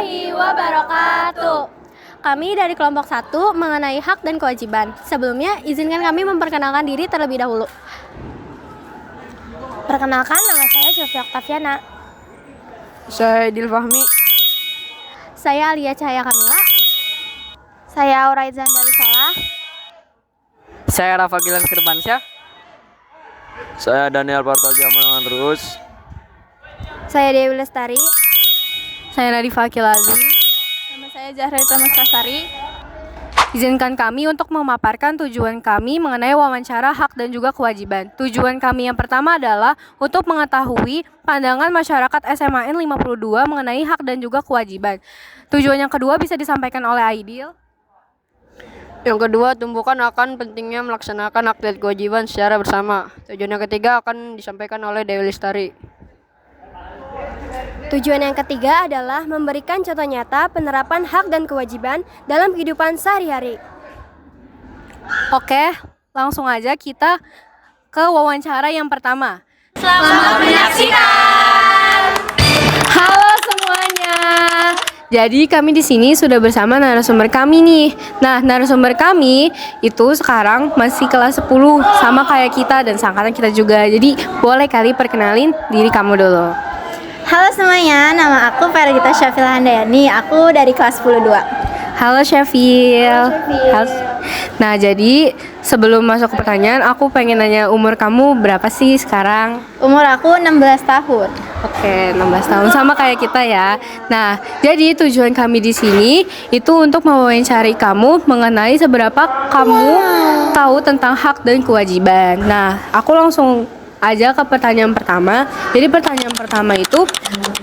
warahmatullahi wabarakatuh. Kami dari kelompok 1 mengenai hak dan kewajiban. Sebelumnya, izinkan kami memperkenalkan diri terlebih dahulu. Perkenalkan, nama saya Sylvia Octaviana. Saya Idil Fahmi. Saya Alia Cahaya Kamila. Saya Auraiza Andalisalah. Saya Rafa Gilan Firmansyah. Saya Daniel Partoja Manangan Terus. Saya Dewi Lestari. Saya Nadifa Kilazi. Nama saya Zahra Tamas Kasari. Izinkan kami untuk memaparkan tujuan kami mengenai wawancara hak dan juga kewajiban. Tujuan kami yang pertama adalah untuk mengetahui pandangan masyarakat SMAN 52 mengenai hak dan juga kewajiban. Tujuan yang kedua bisa disampaikan oleh Aidil. Yang kedua, tumbuhkan akan pentingnya melaksanakan hak dan kewajiban secara bersama. Tujuan yang ketiga akan disampaikan oleh Dewi Lestari. Tujuan yang ketiga adalah memberikan contoh nyata penerapan hak dan kewajiban dalam kehidupan sehari-hari. Oke, langsung aja kita ke wawancara yang pertama. Selamat menyaksikan. Halo semuanya. Jadi kami di sini sudah bersama narasumber kami nih. Nah, narasumber kami itu sekarang masih kelas 10 sama kayak kita dan seangkatan kita juga. Jadi boleh kali perkenalin diri kamu dulu. Halo semuanya, nama aku Fergita Syafila Handayani. Aku dari kelas 10-2. Halo Syafil. Nah, jadi sebelum masuk ke pertanyaan, aku pengen nanya umur kamu berapa sih sekarang? Umur aku 16 tahun. Oke, 16 tahun sama kayak kita ya. Nah, jadi tujuan kami di sini itu untuk mewawancari kamu mengenai seberapa kamu tahu tentang hak dan kewajiban. Nah, aku langsung aja ke pertanyaan pertama. Jadi pertanyaan pertama itu,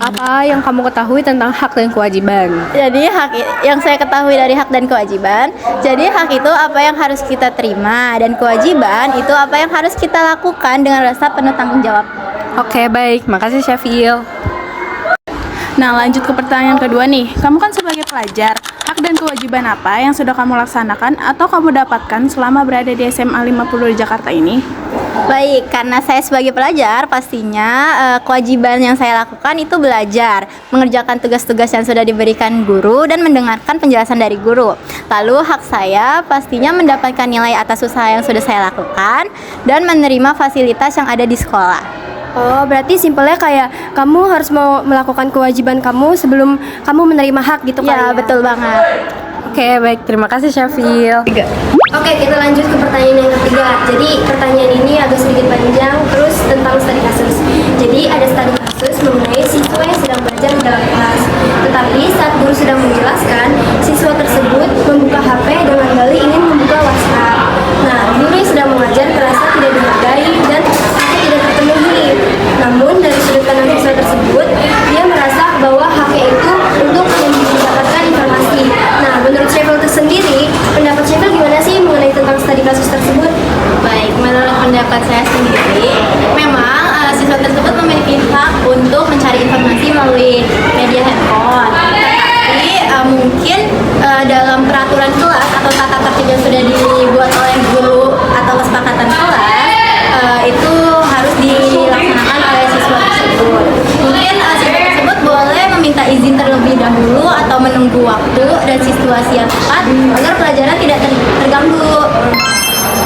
apa yang kamu ketahui tentang hak dan kewajiban? Jadi hak yang saya ketahui dari hak dan kewajiban, jadi hak itu apa yang harus kita terima dan kewajiban itu apa yang harus kita lakukan dengan rasa penuh tanggung jawab. Oke, baik. Makasih Syafil. Nah, lanjut ke pertanyaan kedua nih. Kamu kan sebagai pelajar, hak dan kewajiban apa yang sudah kamu laksanakan atau kamu dapatkan selama berada di SMA 50 di Jakarta ini? Baik, karena saya sebagai pelajar pastinya kewajiban yang saya lakukan itu belajar, mengerjakan tugas-tugas yang sudah diberikan guru dan mendengarkan penjelasan dari guru. Lalu hak saya pastinya mendapatkan nilai atas usaha yang sudah saya lakukan dan menerima fasilitas yang ada di sekolah. Oh, berarti simpelnya kayak kamu harus mau melakukan kewajiban kamu sebelum kamu menerima hak gitu kan? Ya, betul banget. Oke, baik. Terima kasih Syafil. Oke, kita lanjut ke pertanyaan yang ketiga. Jadi pertanyaan ini agak sedikit panjang, terus tentang studi kasus. Jadi ada studi kasus mengenai siswa yang sedang belajar di dalam kelas. Tetapi saat guru sedang menjelaskan, siswa tersebut membuka HP dengan dalih ingin membuka WhatsApp. Nah, guru yang sedang mengajar merasa tidak dihargai dan haknya tidak terpenuhi. Namun dari sudut pandang siswa tersebut, dia merasa bahwa haknya itu untuk mendapatkan informasi. Nah, menurut Syafil itu sendiri, pendapat Syafil gimana sih mengenai tentang studi kasus tersebut? Baik, menurut pendapat saya sendiri, memang siswa tersebut memiliki hak untuk mencari informasi melalui media handphone. Tetapi mungkin dalam peraturan kelas atau tata tertib yang sudah dibuat oleh guru atau kesepakatan kelas, itu harus dilaksanakan oleh siswa tersebut. Mungkin siswa tersebut boleh meminta izin terlebih dahulu atau menunggu waktu dan situasi yang tepat agar pelajaran tidak terganggu.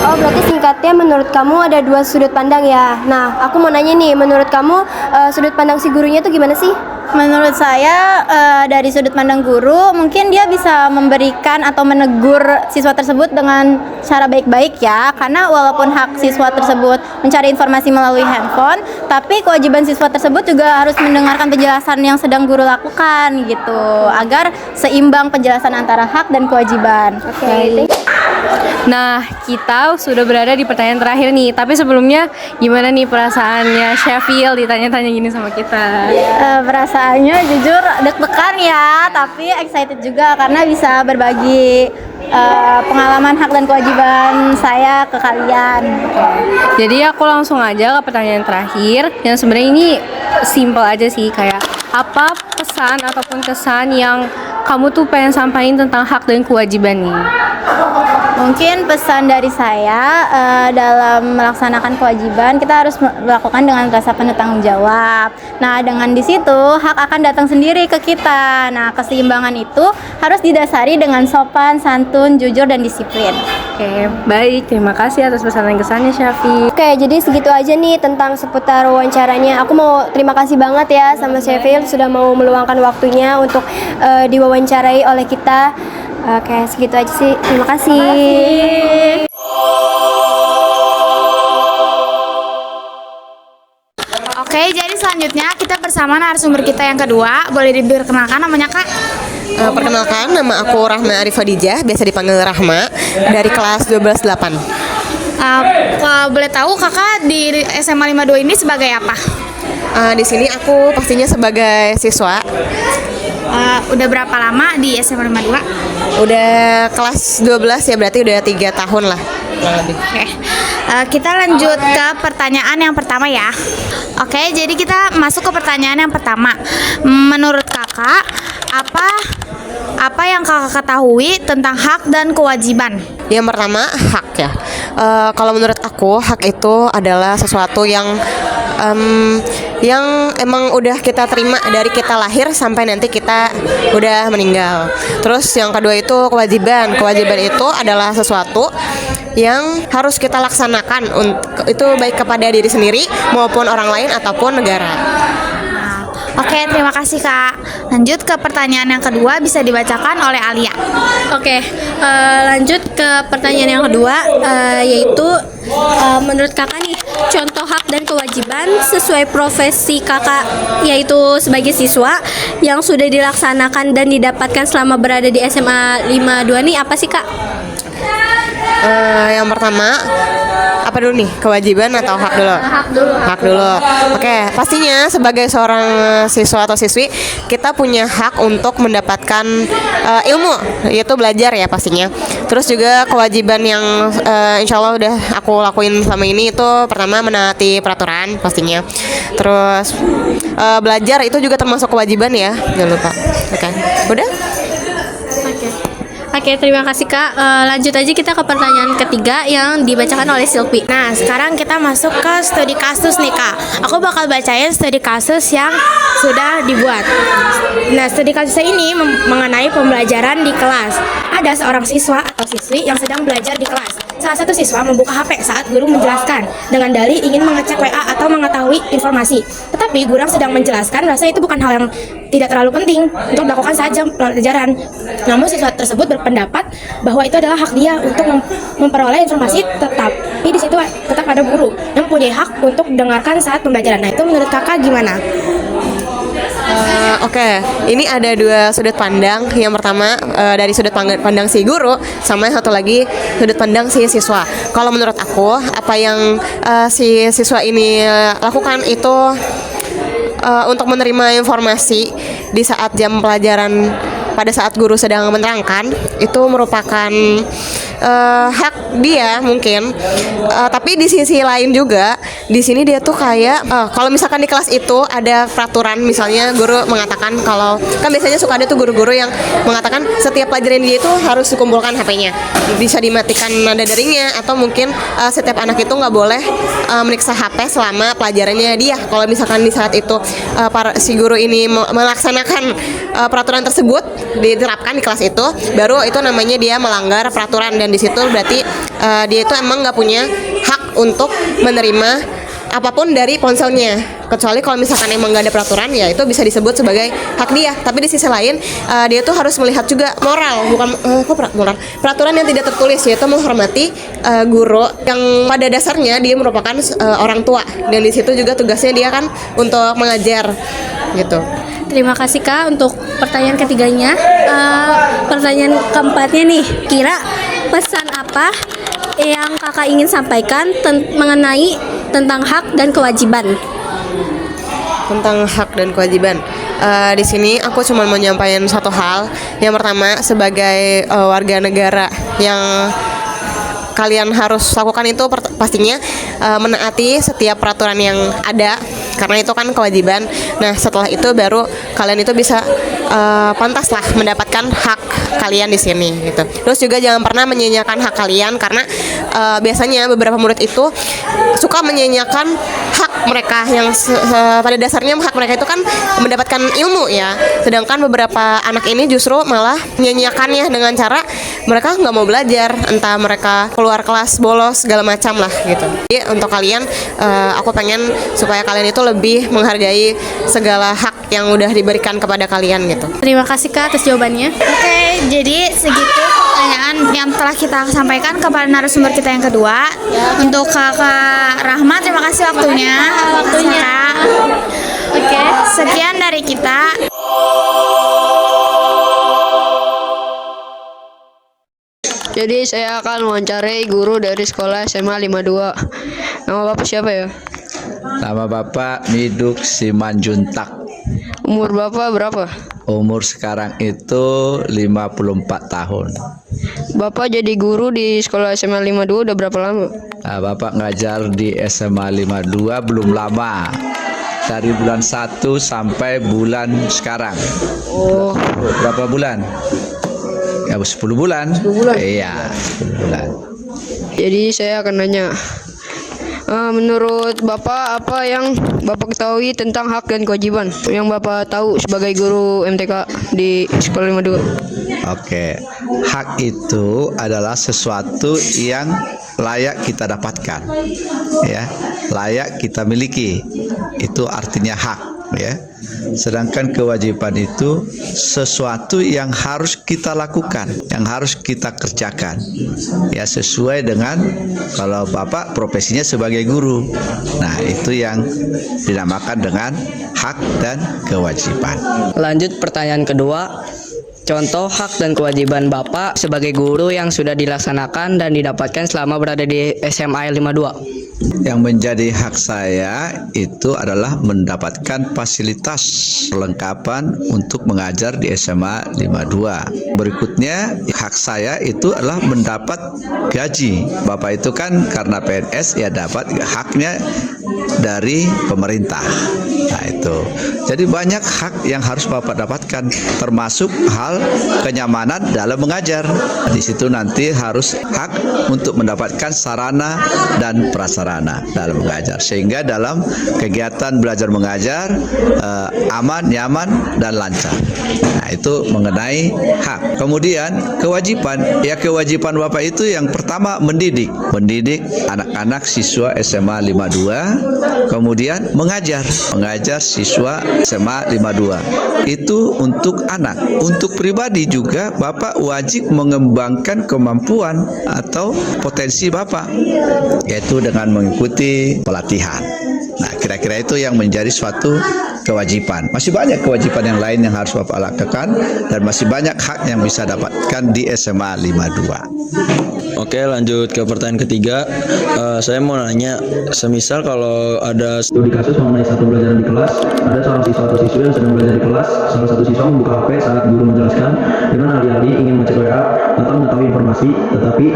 Oh, berarti singkatnya menurut kamu ada dua sudut pandang ya. Nah, aku mau nanya nih, menurut kamu sudut pandang si gurunya itu gimana sih? Menurut saya dari sudut pandang guru mungkin dia bisa memberikan atau menegur siswa tersebut dengan cara baik-baik ya, karena walaupun hak siswa tersebut mencari informasi melalui handphone, tapi kewajiban siswa tersebut juga harus mendengarkan penjelasan yang sedang guru lakukan gitu, agar seimbang penjelasan antara hak dan kewajiban. Oke. Nah, kita sudah berada di pertanyaan terakhir nih. Tapi sebelumnya, gimana nih perasaannya Syafil ditanya-tanya gini sama kita? Perasaannya jujur deg-degan ya, tapi excited juga karena bisa berbagi pengalaman hak dan kewajiban saya ke kalian. Jadi aku langsung aja ke pertanyaan terakhir. Yang sebenarnya ini simple aja sih, kayak apa pesan ataupun kesan yang kamu tuh pengen sampaikan tentang hak dan kewajiban nih? Mungkin pesan dari saya dalam melaksanakan kewajiban kita harus melakukan dengan rasa penuh tanggung jawab. Nah, dengan di situ hak akan datang sendiri ke kita. Nah, keseimbangan itu harus didasari dengan sopan, santun, jujur, dan disiplin. Oke, baik. Terima kasih atas pesan dan kesannya, Syafi. Oke, jadi segitu aja nih tentang seputar wawancaranya. Aku mau terima kasih banget ya sama Syafil sudah mau meluangkan waktunya untuk diwawancarai oleh kita. Oke, segitu aja sih. Terima kasih. Oke, jadi selanjutnya kita bersama narasumber kita yang kedua. Boleh diperkenalkan namanya, Kak? Perkenalkan, nama aku Rahma Arifadijah, biasa dipanggil Rahma, dari kelas 12-8. Kalau boleh tahu Kakak di SMA 52 ini sebagai apa? Di sini aku pastinya sebagai siswa. Udah berapa lama di SMA 52? Udah kelas 12 ya, berarti udah 3 tahun lah kurang lebih. Oke, kita lanjut ke pertanyaan yang pertama ya. Oke, jadi kita masuk ke pertanyaan yang pertama. Menurut Kakak, apa yang Kakak ketahui tentang hak dan kewajiban? Yang pertama, hak ya. Kalau menurut aku, hak itu adalah sesuatu yang emang udah kita terima dari kita lahir sampai nanti kita udah meninggal. Terus yang kedua itu kewajiban. Kewajiban itu adalah sesuatu yang harus kita laksanakan, itu baik kepada diri sendiri maupun orang lain ataupun negara. Oke, terima kasih Kak. Lanjut ke pertanyaan yang kedua, bisa dibacakan oleh Alia. Oke, lanjut ke pertanyaan yang kedua, yaitu menurut kakak nih, contoh hak dan kewajiban sesuai profesi kakak, yaitu sebagai siswa yang sudah dilaksanakan dan didapatkan selama berada di SMA 52 nih, apa sih Kak? Yang pertama, apa dulu nih? Kewajiban atau hak dulu? Hak dulu. Oke, pastinya sebagai seorang siswa atau siswi, kita punya hak untuk mendapatkan ilmu, yaitu belajar ya pastinya. Terus juga kewajiban yang insya Allah udah aku lakuin selama ini itu pertama menaati peraturan pastinya. Terus belajar itu juga termasuk kewajiban ya, jangan lupa. Oke, udah? Oke, terima kasih Kak. Lanjut aja kita ke pertanyaan ketiga yang dibacakan oleh Silpi. Nah, sekarang kita masuk ke studi kasus nih Kak. Aku bakal bacain studi kasus yang sudah dibuat. Nah, studi kasusnya ini mengenai pembelajaran di kelas. Ada seorang siswa atau siswi yang sedang belajar di kelas. Salah satu siswa membuka HP saat guru menjelaskan dengan dalih ingin mengecek WA atau mengetahui informasi. Tetapi guru sedang menjelaskan rasa itu bukan hal yang tidak terlalu penting untuk dilakukan saat jam pelajaran. Namun siswa tersebut berpendapat bahwa itu adalah hak dia untuk memperoleh informasi, tetapi di situ tetap ada guru yang mempunyai hak untuk mendengarkan saat pembelajaran. Nah, itu menurut kakak gimana? Oke, ini ada dua sudut pandang. Yang pertama dari sudut pandang si guru, sama yang satu lagi sudut pandang si siswa. Kalau menurut aku, apa yang si siswa ini lakukan itu untuk menerima informasi di saat jam pelajaran pada saat guru sedang menerangkan, itu merupakan hak dia mungkin. Tapi di sisi lain juga, di sini dia tuh kayak kalau misalkan di kelas itu ada peraturan, misalnya guru mengatakan kalau kan biasanya suka ada tuh guru-guru yang mengatakan setiap pelajaran dia itu harus dikumpulkan HP-nya, bisa dimatikan nada deringnya, atau mungkin setiap anak itu nggak boleh memeriksa HP selama pelajarannya dia. Kalau misalkan di saat itu si guru ini melaksanakan peraturan tersebut diterapkan di kelas itu, baru itu namanya dia melanggar peraturan, dan di situ berarti dia itu emang nggak punya hak untuk menerima apapun dari ponselnya, kecuali kalau misalkan emang nggak ada peraturan, ya itu bisa disebut sebagai hak dia. Tapi di sisi lain dia tuh harus melihat juga moral, bukan moral, peraturan yang tidak tertulis, yaitu menghormati guru yang pada dasarnya dia merupakan orang tua, dan di situ juga tugasnya dia kan untuk mengajar gitu. Terima kasih Kak untuk pertanyaan ketiganya. Pertanyaan keempatnya nih, kira pesan apa yang kakak ingin sampaikan mengenai tentang hak dan kewajiban? Tentang hak dan kewajiban, di sini aku cuma mau nyampaikan satu hal. Yang pertama, sebagai warga negara yang kalian harus lakukan itu pastinya menaati setiap peraturan yang ada karena itu kan kewajiban. Nah setelah itu baru kalian itu bisa pantas lah mendapatkan hak kalian di sini gitu. Terus juga jangan pernah menyia-nyiakan hak kalian, karena biasanya beberapa murid itu suka menyia-nyiakan hak mereka yang pada dasarnya hak mereka itu kan mendapatkan ilmu ya. Sedangkan beberapa anak ini justru malah menyia-nyiakannya dengan cara mereka nggak mau belajar, entah mereka keluar kelas, bolos, segala macam lah gitu. Jadi untuk kalian, aku pengen supaya kalian itu lebih menghargai segala hak yang udah diberikan kepada kalian gitu. Terima kasih Kak atas jawabannya. Oke, jadi segitu pertanyaan yang telah kita sampaikan kepada narasumber kita yang kedua. Untuk Kakak Rahma, terima kasih waktunya. Kak. Oke, sekian dari kita. Jadi saya akan wawancarai guru dari sekolah SMA 52. Nama Bapak siapa ya? Nama Bapak Miduk Simanjuntak. Umur Bapak berapa? Umur sekarang itu 54 tahun. Bapak jadi guru di sekolah SMA 52 udah berapa lama? Nah, Bapak ngajar di SMA 52 belum lama. Dari bulan 1 sampai bulan sekarang. Oh, Berapa bulan? Ya 10 bulan. 10 bulan? Iya, 10 bulan. jadi saya akan nanya. Menurut Bapak, apa yang Bapak ketahui tentang hak dan kewajiban yang Bapak tahu sebagai guru MTK di sekolah 52? Oke, hak itu adalah sesuatu yang layak kita dapatkan, ya, layak kita miliki. Itu artinya hak, ya. Sedangkan kewajiban itu sesuatu yang harus kita lakukan, yang harus kita kerjakan, ya, sesuai dengan kalau Bapak profesinya sebagai guru. Nah, itu yang dinamakan dengan hak dan kewajiban. Lanjut pertanyaan kedua. Contoh hak dan kewajiban Bapak sebagai guru yang sudah dilaksanakan dan didapatkan selama berada di SMA 52. Yang menjadi hak saya itu adalah mendapatkan fasilitas perlengkapan untuk mengajar di SMA 52. Berikutnya, hak saya itu adalah mendapat gaji. Bapak itu kan karena PNS ya dapat haknya dari pemerintah. Nah itu. Jadi banyak hak yang harus Bapak dapatkan, termasuk hal kenyamanan dalam mengajar. Di situ nanti harus hak untuk mendapatkan sarana dan prasarana dalam mengajar, sehingga dalam kegiatan belajar mengajar aman, nyaman, dan lancar. Nah itu mengenai hak. Kemudian kewajiban, ya kewajiban Bapak itu yang pertama mendidik anak-anak siswa SMA 52, kemudian mengajar siswa SMA 52. Itu untuk anak. Untuk pribadi juga Bapak wajib mengembangkan kemampuan atau potensi Bapak, yaitu dengan mengikuti pelatihan. Nah, kira-kira itu yang menjadi suatu kewajiban. Masih banyak kewajiban yang lain yang harus Bapak lakukan, dan masih banyak hak yang bisa dapatkan di SMA 52. Oke, lanjut ke pertanyaan ketiga. Saya mau nanya, semisal kalau ada studi kasus mengenai satu pelajaran di kelas, ada seorang siswa atau siswi yang sedang belajar di kelas, salah satu siswa membuka HP saat guru menjelaskan dengan alih-alih ingin mencek WA atau mengetahui informasi, tetapi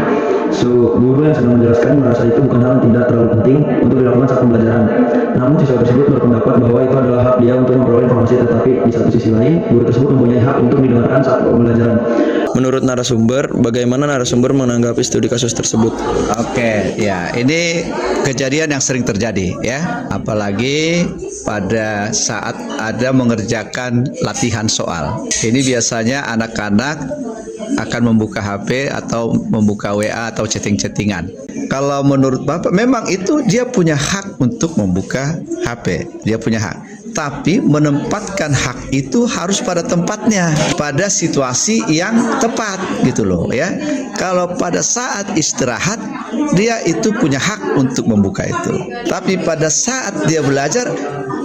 guru yang sedang menjelaskan merasa itu bukan hal yang tidak terlalu penting untuk dilakukan saat pembelajaran. Namun siswa tersebut berpendapat bahwa itu adalah hak dia untuk memperoleh informasi, tetapi di satu sisi lain guru tersebut mempunyai hak untuk didengarkan saat pembelajaran. Menurut narasumber, bagaimana narasumber menanggapi studi kasus tersebut? Oke, ya ini kejadian yang sering terjadi, ya, apalagi pada saat ada mengerjakan latihan soal. Ini biasanya anak-anak akan membuka HP atau membuka WA atau chatting-chattingan. Kalau menurut Bapak memang itu dia punya hak untuk membuka HP, dia punya hak. Tapi menempatkan hak itu harus pada tempatnya, pada situasi yang tepat gitu loh, ya. Kalau pada saat istirahat dia itu punya hak untuk membuka itu. Tapi pada saat dia belajar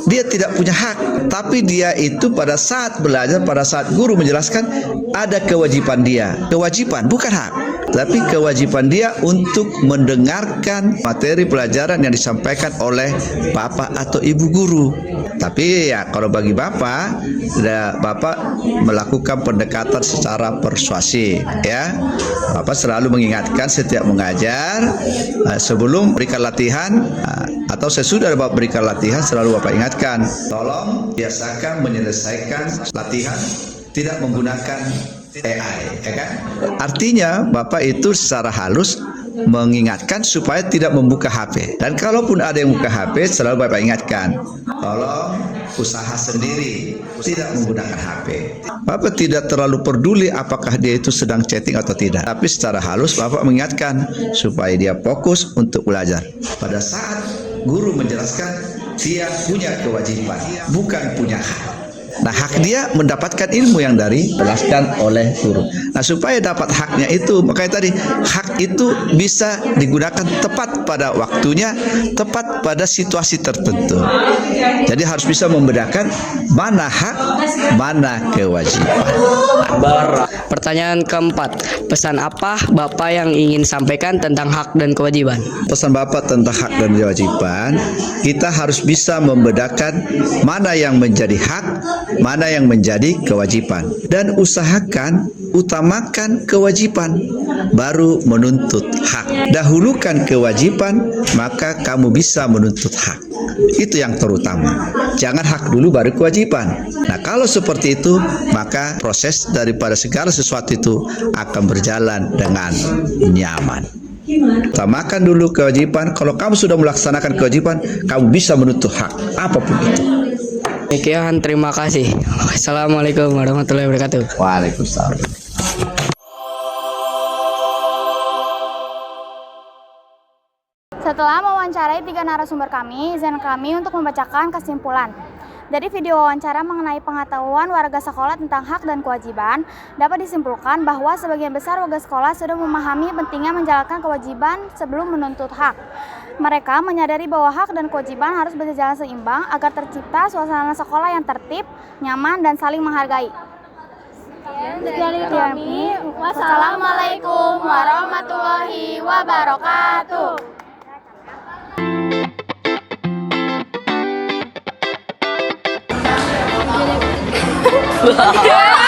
dia tidak punya hak tapi dia itu pada saat belajar, pada saat guru menjelaskan ada kewajiban dia, kewajiban bukan hak, tapi kewajiban dia untuk mendengarkan materi pelajaran yang disampaikan oleh bapak atau ibu guru. Tapi ya kalau bagi bapak melakukan pendekatan secara persuasif, ya. Bapak selalu mengingatkan setiap mengajar sebelum berikan latihan atau sesudah bapak berikan latihan, selalu bapak ingatkan, tolong biasakan menyelesaikan latihan tidak menggunakan AI, ya kan? Artinya bapak itu secara halus mengingatkan supaya tidak membuka HP. Dan kalaupun ada yang buka HP, selalu bapak ingatkan, tolong usaha sendiri, tidak menggunakan HP. Bapak tidak terlalu peduli apakah dia itu sedang chatting atau tidak, tapi secara halus bapak mengingatkan supaya dia fokus untuk belajar. Pada saat guru menjelaskan, dia punya kewajiban, bukan punya hak. Nah, hak dia mendapatkan ilmu yang dijelaskan oleh guru. Nah, supaya dapat haknya itu, makanya tadi hak itu bisa digunakan tepat pada waktunya, tepat pada situasi tertentu. Jadi harus bisa membedakan mana hak, mana kewajiban. Pertanyaan keempat, pesan apa Bapak yang ingin sampaikan tentang hak dan kewajiban? Pesan Bapak tentang hak dan kewajiban, kita harus bisa membedakan mana yang menjadi hak, mana yang menjadi kewajiban, dan usahakan utamakan kewajiban baru menuntut hak. Dahulukan kewajiban, maka kamu bisa menuntut hak. Itu yang terutama. Jangan hak dulu baru kewajiban. Nah, kalau seperti itu, maka proses daripada segala sesuatu itu akan berjalan dengan nyaman. Utamakan dulu kewajiban. Kalau kamu sudah melaksanakan kewajiban, kamu bisa menuntut hak apapun itu. Demikian, terima kasih. Assalamualaikum warahmatullahi wabarakatuh. Waalaikumsalam. Setelah mewawancarai 3 narasumber kami, izin kami untuk membacakan kesimpulan. Dari video wawancara mengenai pengetahuan warga sekolah tentang hak dan kewajiban, dapat disimpulkan bahwa sebagian besar warga sekolah sudah memahami pentingnya menjalankan kewajiban sebelum menuntut hak. Mereka menyadari bahwa hak dan kewajiban harus berjalan seimbang agar tercipta suasana sekolah yang tertib, nyaman, dan saling menghargai. Dari kami, wassalamualaikum warahmatullahi wabarakatuh. Yeah.